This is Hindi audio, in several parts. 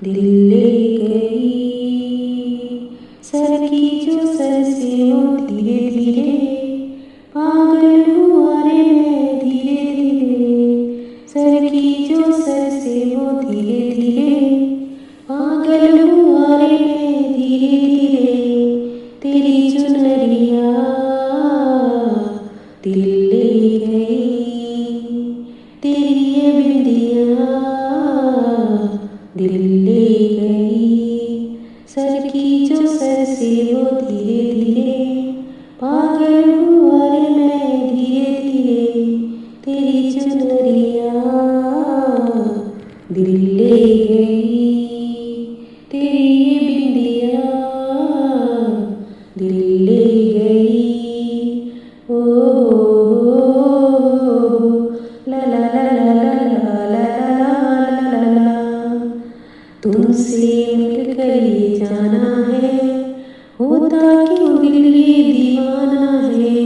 दिल ले गई। सर की जो सर से वो धीरे धीरे पागल हुआ रे मैं धीरे धीरे। सर की जो सर से वो धीरे धीरे पागल हुआ रे मैं धीरे धीरे। तेरी चुनरिया दिल ले गई, तेरी ये बिंदिया दिल ले गई। सर की जो सर से वो धीरे धीरे पागल हुआ रे मैं धीरे धीरे। तेरी चुनरिया दिल ले गई, तेरी ये बिंदिया दिल ले गई। ओ ला ला ला ला ला ला ला ला ला। तुमसे मिलकर ये जाना है, होता क्यों दिल ये दीवाना है।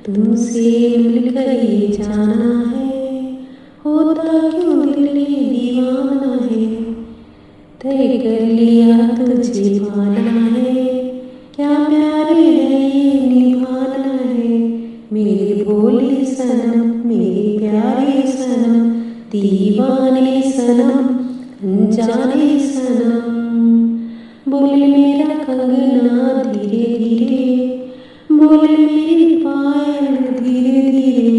तुमसे मिलकर ये जाना है, होता क्यों दिल ये दीवाना है। तय कर लिया तुझे पाना है, क्या प्यार है ये निभाना है। मेरे भोले सनम मेरे प्यारे सनम, दीवाने सनम अनजाने सनम। बोले मेरा कंगना धीरे धीरे, बोले मेरी पायल धीरे धीरे।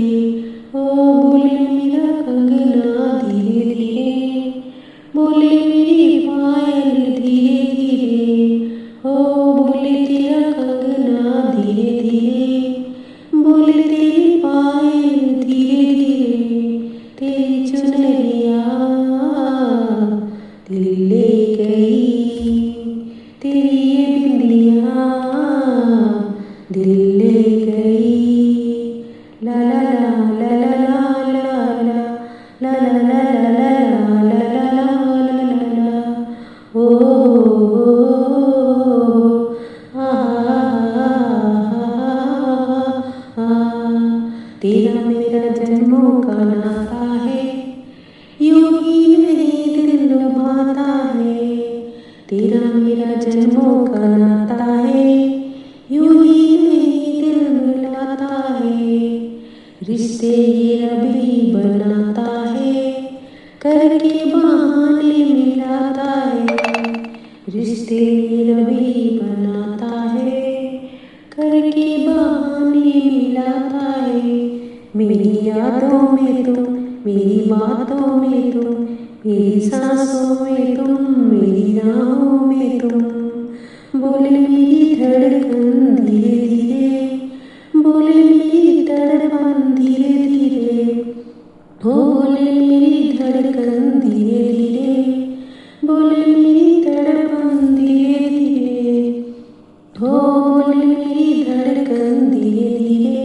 ओ बोले मेरा कंगना धीरे धीरे, बोले मेरी पायल धीरे धीरे। ओ बोले तेरा कंगना धीरे धीरे, बोले तेरी पायल धीरे धीरे। तेरी चुनरिया दिल ले गई, तेरी ये बिंदिया दिल ले गई। ला ला ला ला ला ला ला ला ला ला ला ला ला ला ला ला। ओ तेरा मेरा जन्मों का नाता है, यूं ही नहीं दिल लुभाता है। तेरा मेरा जन्मों का नाता है, यूं ही नहीं दिल मिलाता है। रिश्ते ये रबी बनाता है, करके बहाने मिलाता है। रिश्ते ये रबी बनाता है, करके बहाने मिलाता है। मेरी यादों में तुम, मेरी बातों में तुम, मेरी सांसों में तुम, मेरी राहों में तुम। बोले मेरी धड़कन धीरे धीरे, बोले मेरी धड़कन धीरे धीरे। हो बोले मेरी धड़कन धीरे धीरे, बोले मेरी धड़कन धीरे धीरे। हो बोले मेरी धड़कन धीरे धीरे,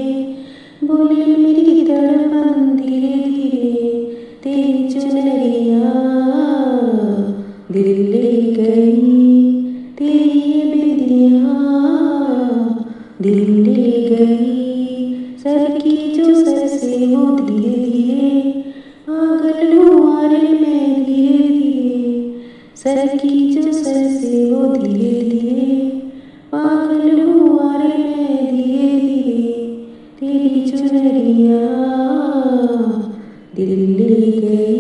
बोले मेरी धड़कन धीरे धीरे। तेरी चुनरिया दिल ले गई, तेरी ये बिंदिया दिल ले गई। सर की जो सर से वो धीरे धीरे पागल हुआ रे मैं धीरे धीरे। सर की जो सर से वो धीरे धीरे पागल हुआ रे मैं धीरे धीरे। तेरी चुनरिया दिल ले गई।